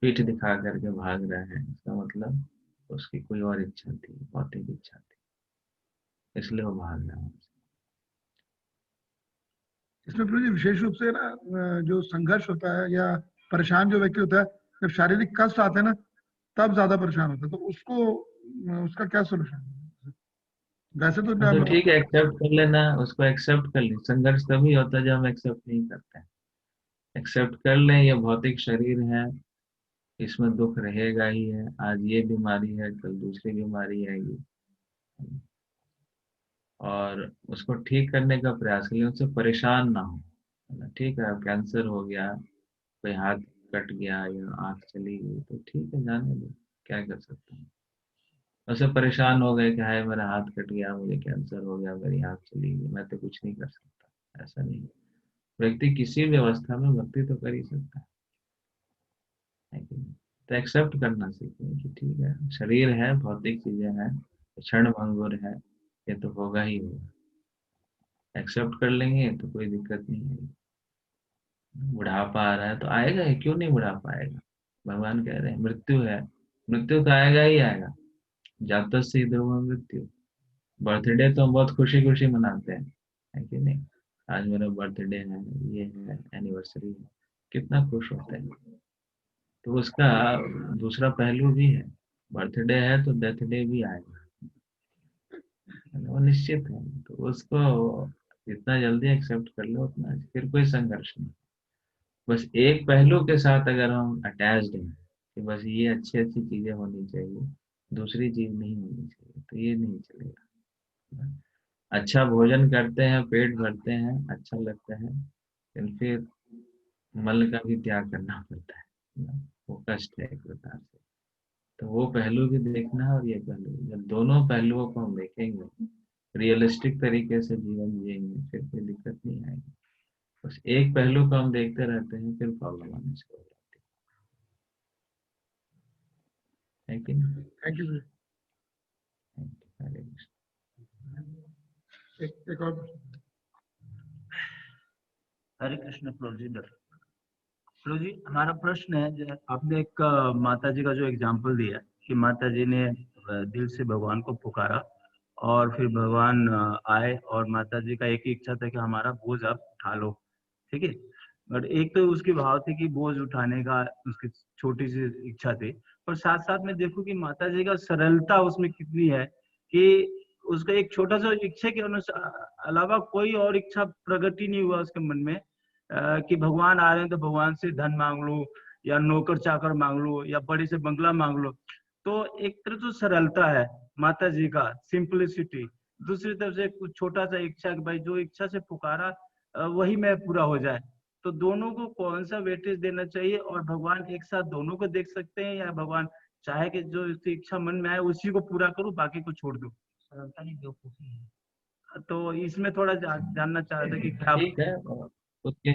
पीठ दिखा करके भाग रहा है, इसका मतलब उसकी कोई और इच्छा थी, भौतिक इच्छा थी, इसलिए वो भाग रहा है। इसमें प्रभु जी विशेष रूप से ना जो संघर्ष होता है या परेशान जो व्यक्ति होता है, जब शारीरिक कष्ट आते हैं ना तब ज्यादा परेशान होता है, तो उसको उसका क्या सोल्यूशन है? वैसे तो हाँ, तो मतलब ठीक है, एक्सेप्ट कर लेना, उसको एक्सेप्ट कर ले। संघर्ष तभी होता है जब हम एक्सेप्ट नहीं करते हैं। एक्सेप्ट कर लें, ये भौतिक शरीर है, इसमें दुख रहेगा ही है, आज ये बीमारी है, कल दूसरी बीमारी आएगी, और उसको ठीक करने का प्रयास करें, उससे परेशान ना हो, है ना। ठीक है, कैंसर हो गया, कोई हाथ कट गया या आंख चली गई, तो ठीक है, जाने दो, क्या कर सकते हैं। वैसे परेशान हो गए कि हाय मेरा हाथ कट गया, मुझे कैंसर हो गया, मेरी आंख चली गई, मैं तो कुछ नहीं कर सकता, ऐसा नहीं है। व्यक्ति किसी भी अवस्था में भक्ति तो कर ही सकता है कि नहीं। तो एक्सेप्ट करना सीखें कि ठीक है, शरीर है, भौतिक चीजें हैं, क्षण भंगुर है, ये तो होगा ही होगा। एक्सेप्ट कर लेंगे तो कोई दिक्कत नहीं है। बुढ़ापा आ रहा है तो आएगा ही, क्यों नहीं बुढ़ापा आएगा। भगवान कह रहे हैं मृत्यु है, मृत्यु तो आएगा ही आएगा, जातस्य ध्रुव मृत्यु। बर्थडे तो हम बहुत खुशी खुशी मनाते हैं, है कि नहीं। आज मेरा बर्थडे है, ये है, एनिवर्सरी है, कितना खुश होते हैं। तो उसका दूसरा पहलू भी है, बर्थडे है तो डेथ डे भी आएगा, है ना, वो निश्चित है। तो उसको जितना जल्दी एक्सेप्ट कर लो उतना अच्छा। फिर कोई संघर्ष नहीं। बस एक पहलू के साथ अगर हम अटैच्ड हैं कि बस ये अच्छी अच्छी चीजें होनी चाहिए, दूसरी चीज नहीं होनी चाहिए, तो ये नहीं चलेगा। अच्छा भोजन करते हैं, पेट भरते हैं, अच्छा लगता है, लेकिन फिर मल का भी त्याग करना पड़ता है ना? वो कष्ट है एक प्रकार से। तो वो पहलू भी देखना है, और ये पहलू, जब दोनों पहलुओं को हम देखेंगे, रियलिस्टिक तरीके से जीवन जिएंगे, फिर कोई दिक्कत नहीं आएगी। बस एक पहलू को हम देखते रहते हैं, फिर प्रॉब्लम आने शुरू हो जाती है कि नहीं। Thank you. हरे कृष्ण। एक और प्रश्न। हरे कृष्ण प्रभु जी। प्रभु जी, हमारा प्रश्न है, आपने एक माता जी का जो एग्जाम्पल दिया कि माता जी ने दिल से भगवान को पुकारा और फिर भगवान आए, और माता जी का एक ही इच्छा था कि हमारा बोझ आप उठा लो, ठीक है। बट एक तो उसकी भाव थी कि बोझ उठाने का उसकी छोटी सी इच्छा थी, और साथ साथ में देखो कि माता जी का सरलता उसमें कितनी है कि उसका एक छोटा सा इच्छा के अनुसार अलावा कोई और इच्छा प्रकट ही नहीं हुआ उसके मन में, कि भगवान आ रहे हैं तो भगवान से धन मांग लो या नौकर चाकर मांग लो या बड़े से बंगला मांग लो। तो एक तरफ तो सरलता है माता जी का, सिंपलिसिटी, दूसरी तरफ से कुछ छोटा सा इच्छा कि भाई जो इच्छा से पुकारा वही मैं पूरा हो जाए। तो दोनों को कौन सा वेटेज देना चाहिए, और भगवान एक साथ दोनों को देख सकते हैं, या भगवान चाहे कि जो उसकी इच्छा मन में आए उसी को पूरा करूं, बाकी को छोड़ दूं? तो इसमें थोड़ा जानना चाह रहा था कि क्या। ठीक है, उसके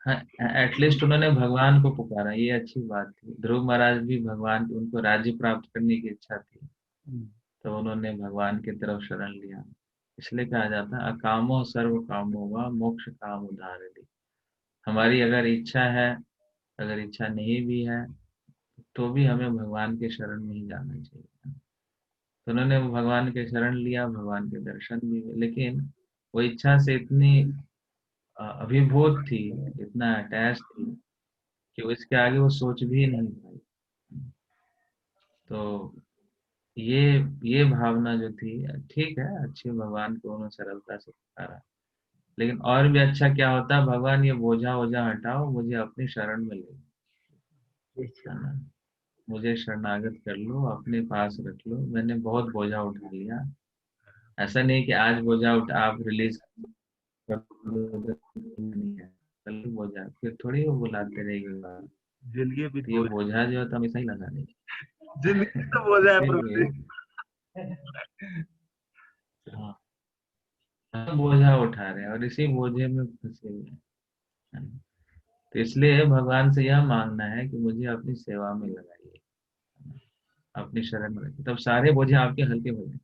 हाँ, एटलीस्ट उन्होंने भगवान को पुकारा, ये अच्छी बात थी। ध्रुव महाराज भी भगवान, उनको राज्य प्राप्त करने की इच्छा थी, तो उन्होंने भगवान की तरफ शरण लिया। इसलिए कहा जाता है अकामो सर्व कामो वा मोक्ष काम उदाहरति। हमारी अगर इच्छा है, अगर इच्छा नहीं भी है, तो भी हमें भगवान के शरण में ही जाना चाहिए। तो उन्होंने भगवान के शरण लिया, भगवान के दर्शन भी हुए, लेकिन वो इच्छा से इतनी अभिभूत थी, इतना अटैच थी कि वो इसके आगे वो सोच भी नहीं पाई। तो ये भावना जो थी, ठीक है, अच्छी, भगवान को उन्होंने सरलता से पुकारा। लेकिन और भी अच्छा क्या होता, भगवान ये बोझा वोझा हटाओ, मुझे अपनी शरण में ले, है ना, मुझे शरणागत कर लो, अपने पास रख लो, मैंने बहुत बोझा उठा लिया। ऐसा नहीं कि आज बोझा उठा आप रिलीज कर दो, नहीं है, कल बोझा फिर थोड़ी वो बुलाते रहेगा। जिंदगी भी तो ये बोझा जो है तो हमेशा ही लगा नहीं। जिंदगी तो बोझा है प्रभु इसीलिए जी। हाँ, हम बोझा उठा रहे हैं और इसी बोझे में फंसे हुए हैं, है ना? तो इसलिए भगवान से यह मांगना है कि मुझे अपनी सेवा में लगाइए, अपनी शरण में रखिए, तब सारे बोझे आपके हल्के हो जाएंगे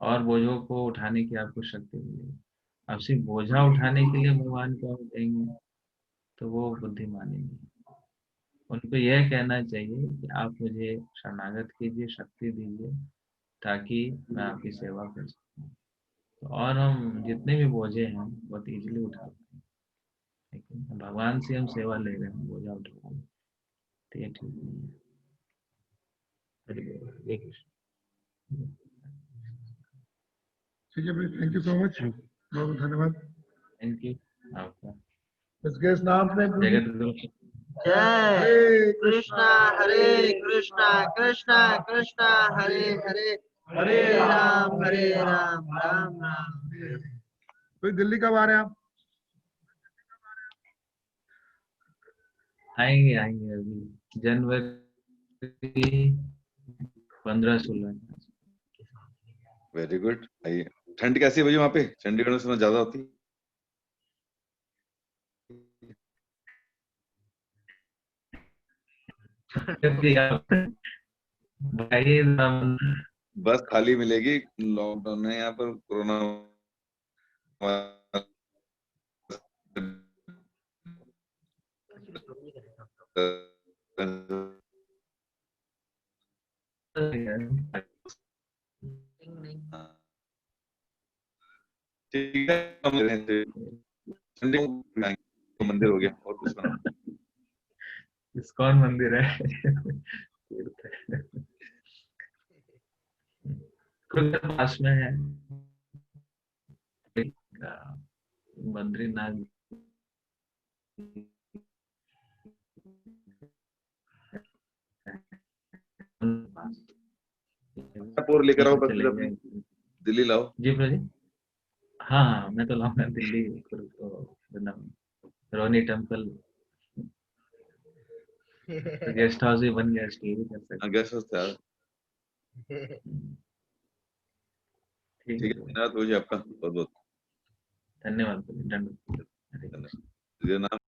और बोझों को उठाने की आपको शक्ति मिलेगी। आप सिर्फ बोझा उठाने के लिए भगवान को आप देंगे तो वो बुद्धिमानी नहीं है। उनको यह कहना चाहिए कि आप मुझे शरणागत कीजिए, शक्ति दीजिए, ताकि मैं आपकी सेवा कर सकूं। तो और हम जितने भी बोझे हैं बहुत इजीली उठा पाएंगे, लेकिन भगवान से हम सेवा ले रहे हैं, बोझा उठा रहे हैं, तो ये ठीक नहीं है। हरि बोल, हरे कृष्ण। ठीक है भाई, थैंक यू सो मच, बहुत बहुत धन्यवाद। थैंक यू आपका। इसके नाम ने जगत गुरु जय कृष्णा हरे कृष्णा कृष्णा कृष्णा हरे हरे हरे राम राम राम हरे। तो दिल्ली कब आ रहे हैं आप? आएंगे आएंगे अभी जनवरी 15-16। Very good. आइए। ठंड कैसी है भैया वहाँ पे? चंडीगढ़ में समय ज्यादा होती है। भाई बस खाली मिलेगी, लॉकडाउन है यहाँ पर, कोरोना ठीक है, चंडीगढ़ तो मंदिर हो गया और कुछ बना। इस्कॉन मंदिर है, तीर्थ है, खुद पास में है बद्रीनाथ। और लेकर आओ, बस चले अपनी जाएंगे। दिल्ली लाओ। जी प्रजी, हाँ हाँ, मैं तो लाऊंगा दिल्ली, रोनी टेम्पल, तो गेस्ट हाउस भी बन गया, स्टे भी कर सकते गेस्ट हाउस तैयार। हैं। ठीक ठीक है, है, धन्यवाद भैया आपका, बहुत बहुत धन्यवाद प्रजी, धन्यवाद। हरे कृष्ण। धन्यवाद। नाम